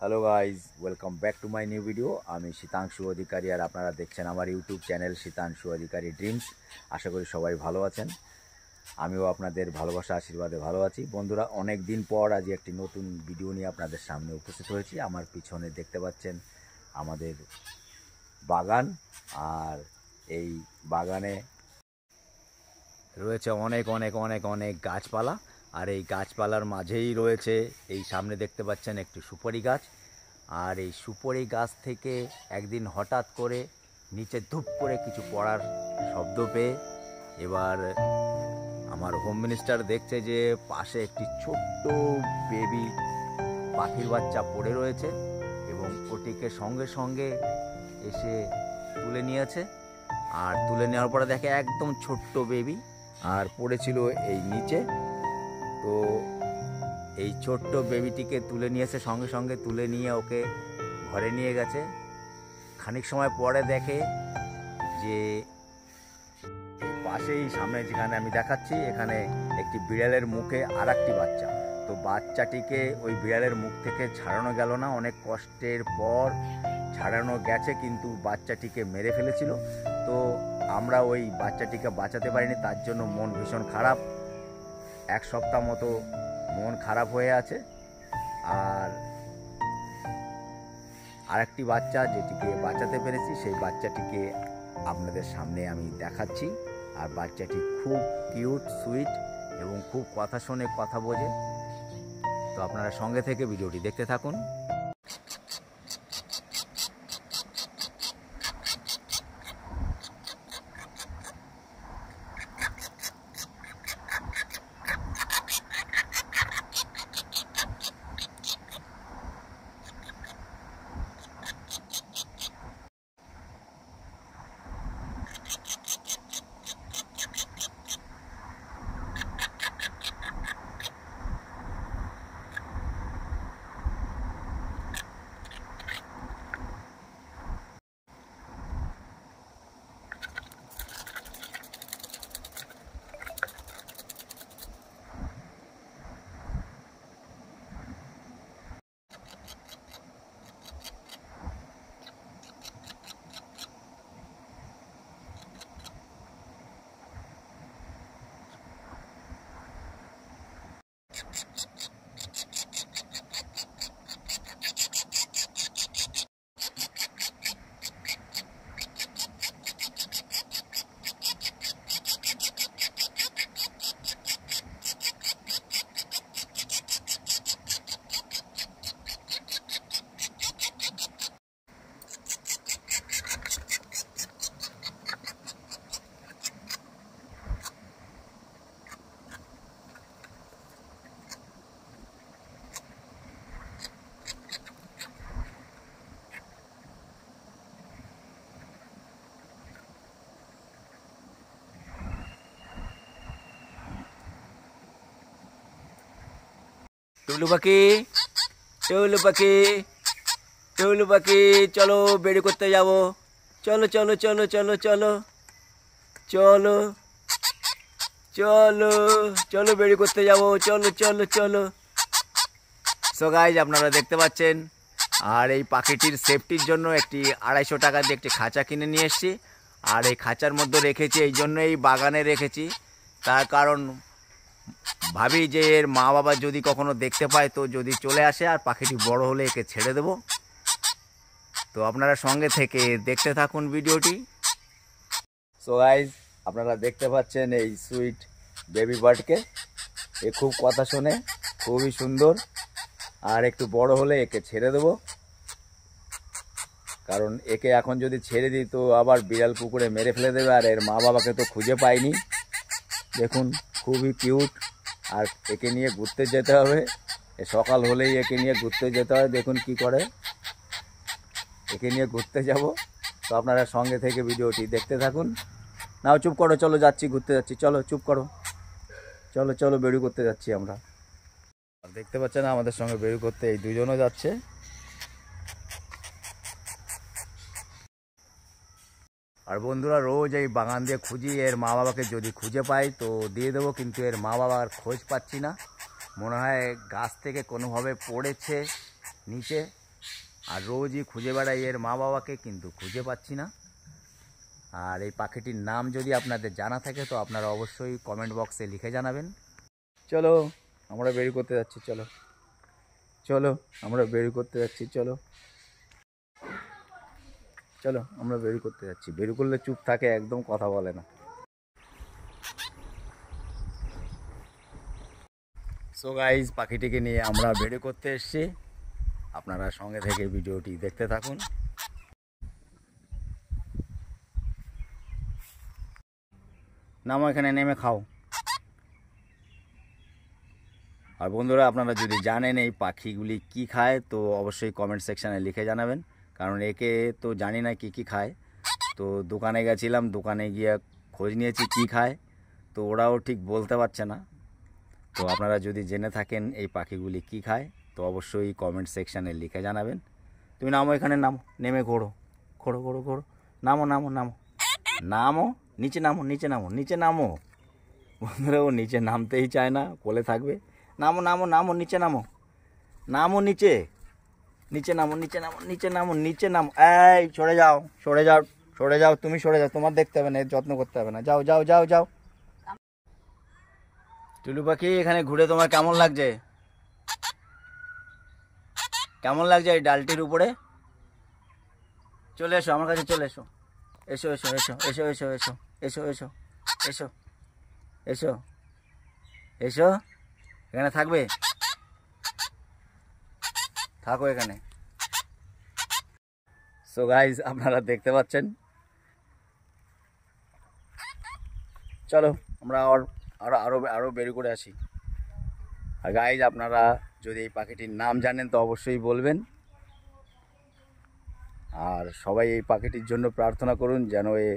Hello guys, welcome back to my new video. আমি শীতাংশু অধিকারী আর আপনারা দেখছেন আমার ইউটিউব চ্যানেল শীতাংশু অধিকারী ড্রিমস। আশা করি সবাই ভালো আছেন। আমিও আপনাদের ভালোবাসা আশীর্বাদে ভালো আছি। বন্ধুরা, অনেক দিন পর আজ একটি নতুন ভিডিও নিয়ে আপনাদের সামনে উপস্থিত হয়েছি। আমার পিছনে দেখতে পাচ্ছেন আমাদের বাগান, আর এই বাগানে রয়েছে অনেক অনেক অনেক অনেক গাছপালা। আর এই গাছপালার মাঝেই রয়েছে এই সামনে দেখতে পাচ্ছেন একটি সুপারি গাছ। আর এই সুপারি গাছ থেকে একদিন হঠাৎ করে নিচে ধূপ করে কিছু পড়ার শব্দ পেয়ে এবার আমার হোম মিনিস্টার দেখছে যে পাশে একটি ছোট্ট বেবি পাখির বাচ্চা পড়ে রয়েছে এবং ওটিকে সঙ্গে সঙ্গে এসে তুলে নিয়েছে। আর তুলে নেওয়ার পরে দেখে একদম ছোট্ট বেবি আর পড়েছিল এই নিচে। তো এই ছোট্ট বেবিটিকে তুলে নিয়েছে, সঙ্গে সঙ্গে তুলে নিয়ে ওকে ঘরে নিয়ে গেছে। খানিক সময় পরে দেখে যে পাশেই সামনে যেখানে আমি দেখাচ্ছি এখানে একটি বিড়ালের মুখে আর একটি বাচ্চা। তো বাচ্চাটিকে ওই বিড়ালের মুখ থেকে ছাড়ানো গেল না, অনেক কষ্টের পর ছাড়ানো গেছে, কিন্তু বাচ্চাটিকে মেরে ফেলেছিল। তো আমরা ওই বাচ্চাটিকে বাঁচাতে পারিনি, তার জন্য মন ভীষণ খারাপ। এক সপ্তাহ মতো মন খারাপ হয়ে আছে। আর আরেকটি বাচ্চা যেটিকে বাঁচাতে পেরেছি, সেই বাচ্চাটিকে আপনাদের সামনে আমি দেখাচ্ছি। আর বাচ্চাটি খুব কিউট, সুইট এবং খুব কথা শোনে, কথা বোঝে। তো আপনারা সঙ্গে থেকে ভিডিওটি দেখতে থাকুন। টুলু পাখি, টুলু পাখি, টুলু পাখি, চলো বেড়ি করতে যাব। চলো চলো চলো চলো চলো চলো চলো চলো বেড়ি করতে যাব, চলো চলো চলো। সো গাইজ, আপনারা দেখতে পাচ্ছেন। আর এই পাখিটির সেফটির জন্য একটি 250 টাকা দিয়ে একটি খাঁচা কিনে নিয়ে এসেছি। আর এই খাঁচার মধ্যে রেখেছি, এই জন্য এই বাগানে রেখেছি। তার কারণ ভাবি যে এর মা বাবা যদি কখনো দেখতে পায় তো যদি চলে আসে, আর পাখিটি বড় হলে একে ছেড়ে দেব। তো আপনারা সঙ্গে থেকে দেখতে থাকুন ভিডিওটি। সো গাইজ, আপনারা দেখতে পাচ্ছেন এই সুইট বেবি বার্ডকে। এ খুব কথা শোনে, খুবই সুন্দর। আর একটু বড় হলে একে ছেড়ে দেব, কারণ একে এখন যদি ছেড়ে দিই তো আবার বিড়াল কুকুরে মেরে ফেলে দেবে। আর এর মা বাবাকে তো খুঁজে পাইনি। দেখুন, খুবই কিউট। আর একে নিয়ে ঘুরতে যেতে হবে, সকাল হলেই একে নিয়ে ঘুরতে যেতে হয়। দেখুন কি করে, একে নিয়ে ঘুরতে যাব। তো আপনারা সঙ্গে থেকে ভিডিওটি দেখতে থাকুন। নাও চুপ করো, চলো যাচ্ছি, ঘুরতে যাচ্ছি, চলো চুপ করো, চলো চলো বেড়ু করতে যাচ্ছি আমরা। আর দেখতে পাচ্ছেন আমাদের সঙ্গে বেড়ু করতে এই দুজনও যাচ্ছে। আর বন্ধুরা, রোজ এই বাগান দিয়ে খুঁজি, এর মা বাবাকে যদি খুঁজে পাই তো দিয়ে দেবো, কিন্তু এর মা বাবার খোঁজ পাচ্ছি না। মনে হয় গাছ থেকে কোনোভাবে পড়েছে নিচে, আর রোজই খুঁজে বেড়াই এর মা বাবাকে, কিন্তু খুঁজে পাচ্ছি না। আর এই পাখিটির নাম যদি আপনাদের জানা থাকে তো আপনারা অবশ্যই কমেন্ট বক্সে লিখে জানাবেন। চলো আমরা বের করতে যাচ্ছি, চলো চলো আমরা বের করতে যাচ্ছি, চলো চলো আমরা বের করতে যাচ্ছি। বের করলে চুপ থাকে, একদম কথা বলে না। সো গাইজ, পাখিটিকে নিয়ে আমরা বের করতে এসেছি। আপনারা সঙ্গে থেকে ভিডিওটি দেখতে থাকুন। নামো, এখানে নেমে খাও। আর বন্ধুরা, আপনারা যদি জানেন এই পাখিগুলি কি খায় তো অবশ্যই কমেন্ট সেকশানে লিখে জানাবেন, কারণ একে তো জানি না কি কি খায়। তো দোকানে গেছিলাম, দোকানে গিয়ে খোঁজ নিয়েছি কি খায়, তো ওরাও ঠিক বলতে পারছে না। তো আপনারা যদি জেনে থাকেন এই পাখিগুলি কি খায় তো অবশ্যই কমেন্ট সেকশানে লিখে জানাবেন। তুমি নামো, এখানে নামো, নেমে ঘোরো ঘোরো ঘোরো ঘোরো, নামো নামো নামো নামো, নিচে নামো নিচে নামো নিচে নামো। বন্ধুরা, ও নিচে নামতেই চায় না, কোলে থাকবে। নামো নামো নামো, নিচে নামো, নামো নিচে, নিচে নামো নিচে নামো নিচে নামো নিচে নামো। এই সরে যাও সরে যাও সরে যাও, তুমি সরে যাও, তোমার দেখতে হবে না, এর যত্ন করতে হবে না, যাও যাও যাও যাও। টুলু পাখি, এখানে ঘুরে তোমার কেমন লাগছে? কেমন লাগছে এই ডালটির উপরে? চলে এসো আমার কাছে, চলে এসো, এসো এসো এসো এসো এসো এসো এসো এসো এসো এসো এসো। এখানে থাকবে, থাকো এখানে। সো গাইজ, আপনারা দেখতে পাচ্ছেন। চলো আমরা আরো আরো আরো বের করে আসি। আর গাইজ, আপনারা যদি এই পাখিটির নাম জানেন তো অবশ্যই বলবেন। আর সবাই এই পাখিটির জন্য প্রার্থনা করুন যেন এ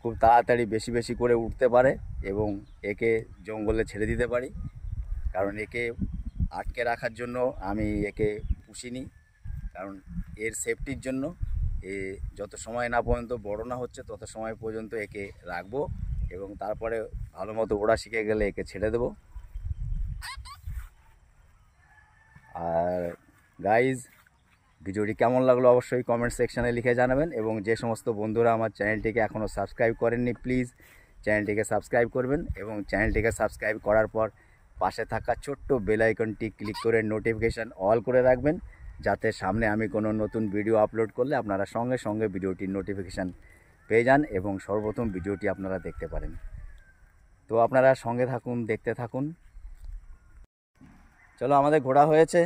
খুব তাড়াতাড়ি বেশি বেশি করে উঠতে পারে এবং একে জঙ্গলে ছেড়ে দিতে পারি। কারণ একে আটকে রাখার জন্য আমি একে পুষিনি, কারণ এর সেফটির জন্য। এ যত সময় না পর্যন্ত বড় না হচ্ছে তত সময় পর্যন্ত একে রাখবো, এবং তারপরে ভালো মতো ওড়া শিখে গেলে একে ছেড়ে দেবো। আর গাইজ, ভিডিওটি কেমন লাগলো অবশ্যই কমেন্ট সেকশানে লিখে জানাবেন, এবং যে সমস্ত বন্ধুরা আমার চ্যানেলটিকে এখনও সাবস্ক্রাইব করেননি প্লিজ চ্যানেলটিকে সাবস্ক্রাইব করবেন, এবং চ্যানেলটিকে সাবস্ক্রাইব করার পর পাশে থাকা ছোট্ট বেল আইকনটি ক্লিক করে নোটিফিকেশান অল করে রাখবেন, যাতে সামনে আমি কোনো নতুন ভিডিও আপলোড করলে আপনারা সঙ্গে সঙ্গে ভিডিওটির নোটিফিকেশান পেয়ে যান এবং সর্বপ্রথম ভিডিওটি আপনারা দেখতে পারেন। তো আপনারা সঙ্গে থাকুন, দেখতে থাকুন। চলো, আমাদের ঘোরা হয়েছে,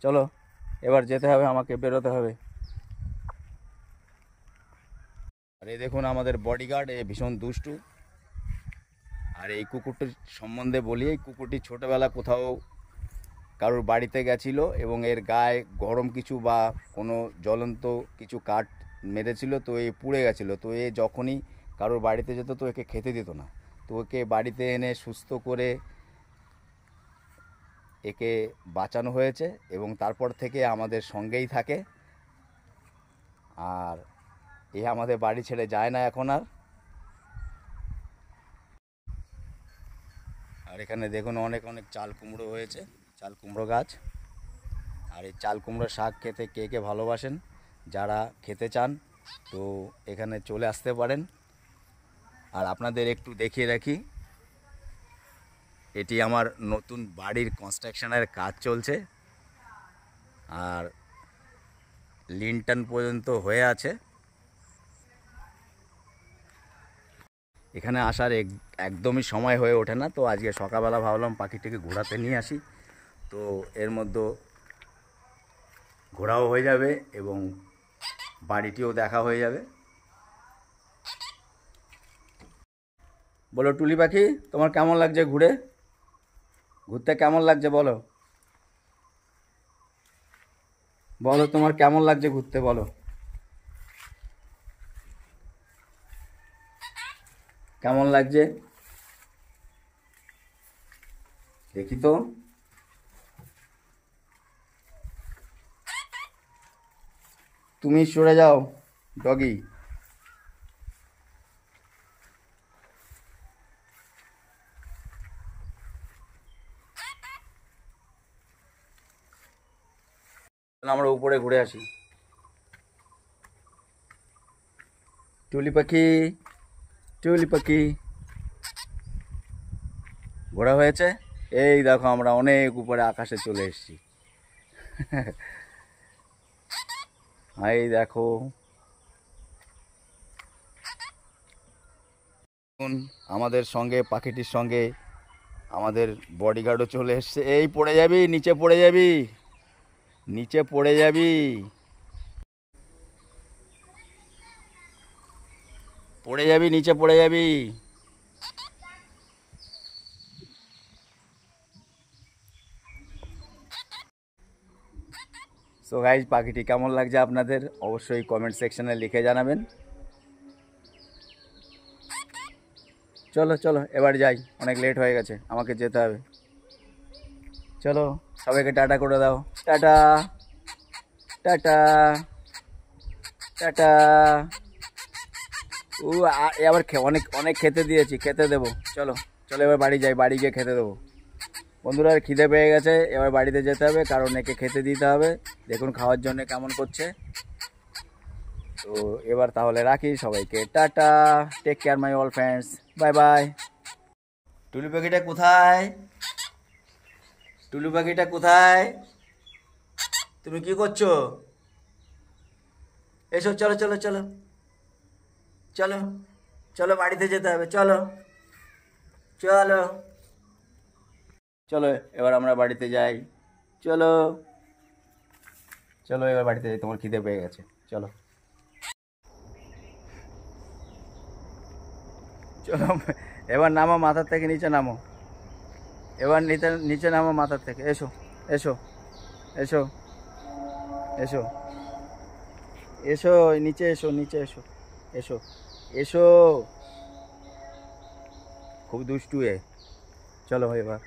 চলো এবার যেতে হবে, আমাকে বেরোতে হবে। আর এই দেখুন আমাদের বডিগার্ড, এ ভীষণ দুষ্টু। আর এই কুকুরটির সম্বন্ধে বলি, এই কুকুরটি ছোটোবেলা কোথাও কারোর বাড়িতে গেছিলো এবং এর গায়ে গরম কিছু বা কোনো জ্বলন্ত কিছু কাঠ মেরেছিল, তো এ পুড়ে গেছিলো। তো এ যখনই কারোর বাড়িতে যেত তো একে খেতে দিত না, তো ওকে বাড়িতে এনে সুস্থ করে একে বাঁচানো হয়েছে এবং তারপর থেকে আমাদের সঙ্গেই থাকে। আর এ আমাদের বাড়ি ছেড়ে যায় না এখন আর। আর এখানে দেখুন অনেক অনেক চাল কুমড়ো হয়েছে, চাল কুমড়ো গাছ। আর এই চাল কুমড়ো শাক খেতে কে কে ভালোবাসেন, যারা খেতে চান তো এখানে চলে আসতে পারেন। আর আপনাদের একটু দেখিয়ে রাখি, এটি আমার নতুন বাড়ির কনস্ট্রাকশনের কাজ চলছে, আর লিন্টান পর্যন্ত হয়ে আছে। এখানে আসার একদমই সময় হয়ে ওঠে না, তো আজকে সকালবেলা ভাবলাম পাখিটিকে ঘোরাতে নিয়ে আসি, তো এর মধ্যে ঘোরাও হয়ে যাবে এবং বাড়িটিও দেখা হয়ে যাবে। বলো টুলি পাখি, তোমার কেমন লাগছে ঘুরতে কেমন লাগছে বলো, বলো তোমার কেমন লাগছে ঘুরতে, বলো কেমন লাগছে, দেখি তো। তুমি সরে যাও ডগি। আমরা উপরে ঘুরে আসি। টুলি পাখি, টুলি পাখি ঘোরা হয়েছে। এই দেখো আমরা অনেক উপরে আকাশে চলে এসেছি। এই দেখো এখন আমাদের সঙ্গে পাখিটির সঙ্গে আমাদের বডিগার্ডও চলে এসছে। এই পড়ে যাবি, নিচে পড়ে যাবি, নিচে পড়ে যাবি, পড়ে যাবি, নিচে পড়ে যাবি। সো গাইজ, পাখিটি কেমন লাগছে আপনাদের অবশ্যই কমেন্ট সেকশনে লিখে জানাবেন। চলো চলো এবার যাই, অনেক লেট হয়ে গেছে, আমাকে যেতে হবে। চলো সবাইকে টাটা করে দাও। Tata tata tata. ও এবার অনেক অনেক খেতে দিয়েছি, খেতে দেবো। চলো চলো এবার বাড়ি যাই, বাড়ি গিয়ে খেতে দেবো। বন্ধুরা খিদে পেয়ে গেছে, এবার বাড়িতে যেতে হবে, কারণ একে খেতে দিতে হবে। দেখুন খাওয়ার জন্য কেমন করছে। তো এবার তাহলে রাখি, সবাইকে tata, take care my all friends, bye bye. Tulu পাখিটা কোথায়? টুলু পাখিটা কোথায়? তুমি কি করছো? এসো, চলো চলো চলো চলো চলো, বাড়িতে যেতে হবে, চলো চলো চলো এবার আমরা বাড়িতে যাই। চলো চলো এবার বাড়িতে যাই, তোমার খিদে পেয়ে গেছে, চলো চলো। এবার নামো মাথার থেকে, নিচে নামো, এবার নিচে নিচে নামো মাথার থেকে। এসো এসো এসো এসো এসো, নিচে এসো, নিচে এসো, এসো এসো। খুব দুষ্টু এ। চলো এবার